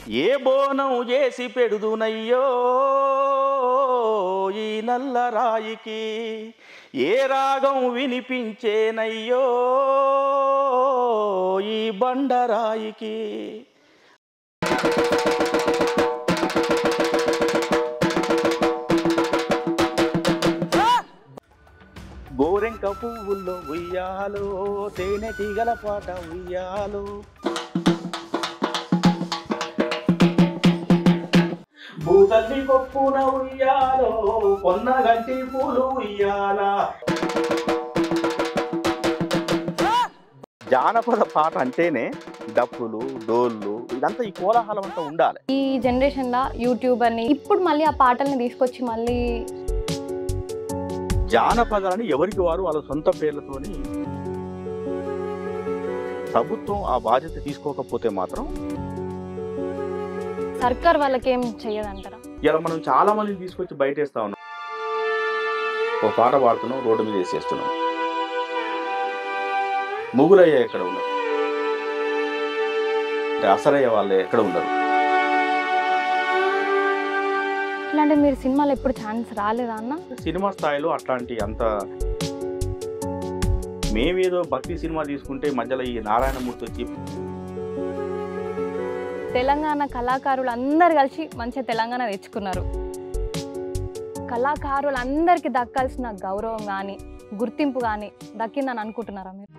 ఏ బోనం చేసి పెడుదునయ్యో ఈ నల్ల రాయికి, ఏ రాగం వినిపించేనయ్యో ఈ బండరాయికి. గోరెంక పువ్వుల్లో ఉయ్యాలో, తేనెటీగల పాట ఉయ్యాలో, భూతల్లి కొప్పున ఉయ్యాలో, కొన్న గంటి పూలు ఉయ్యాలా. జానపద పాట అంటేనే డప్పులు, డోళ్ళు, ఇదంతా ఈ కోలాహలం అంతా ఉండాలి. ఈ జనరేషన్లో యూట్యూబ్ అని ఇప్పుడు మళ్ళీ ఆ పాటల్ని తీసుకొచ్చి మళ్ళీ జానపదాలని ఎవరికి వారు వాళ్ళ సొంత పేర్లతోని ప్రభుత్వం ఆ బాధ్యత తీసుకోకపోతే మాత్రం సర్కార్ వాళ్ళకేం చెయ్యదంటారా? ఇలా మనం చాలా మందిని తీసుకొచ్చి బయటేస్తా ఉన్నాం. ఒక పాట పాడుతున్నాం, రోడ్డు మీద వేసేస్తున్నాం. ముగ్గురయ్య ఎక్కడ ఉన్నారు? అసరయ్య వాళ్ళే ఎక్కడ ఉన్నారు? ఇలాంటి మీరు సినిమాలు ఎప్పుడు ఛాన్స్ రాలేదా అన్న? సినిమా స్థాయిలో అట్లాంటి అంత మేమేదో భక్తి సినిమా తీసుకుంటే మధ్యలో ఈ నారాయణమూర్తి వచ్చి తెలంగాణ కళాకారులు అందరు కలిసి మంచిగా తెలంగాణ తెచ్చుకున్నారు. కళాకారులందరికీ దక్కాల్సిన గౌరవం కానీ గుర్తింపు కానీ దక్కిందని అనుకుంటున్నారా మీరు?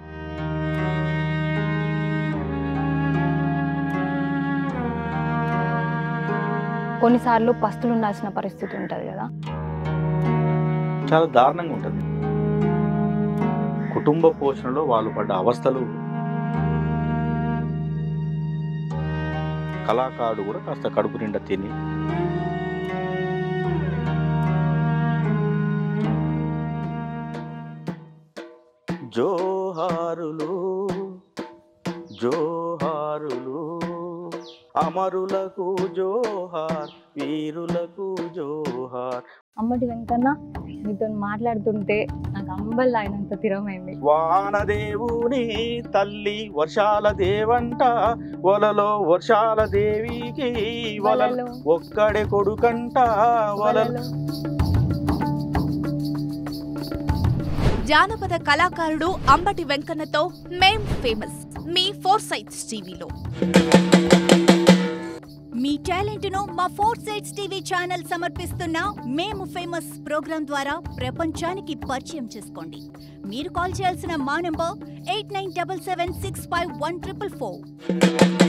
కొన్నిసార్లు పస్తులు ఉండాల్సిన పరిస్థితి ఉంటుంది కదా, చాలా దారుణంగా ఉంటుంది. కుటుంబ పోషణలో వాళ్ళు పడ్డ అవస్థలు కళాకారుడు కూడా కాస్త కడుపు నిండా తిని జోహారులు జోహారులు అమరులకు జోహార్, వీరులకు జోహార్. అమ్మటి వెంకన్న, మీతో మాట్లాడుతుంటే నాకు అంబల్ అయినంత తిరమైంది. వానదేవుని తల్లి వర్షాల దేవంట, వలలో వర్షాల దేవికి వలలో ఒక్కడే కొడుకంట వలలో. జానపద కళాకారుడు అంబటి వెంకన్నతో మేం ఫేమస్ మీ ఫోర్సైట్స్ టీవీలో. మీ టాలెంట్ ను మా ఫోర్సైట్స్ టీవీ ఛానల్ సమర్పిస్తున్న మేము ఫేమస్ ప్రోగ్రాం ద్వారా ప్రపంచానికి పరిచయం చేసుకోండి. మీరు కాల్ చేయాల్సిన మా నంబర్ 8977651444.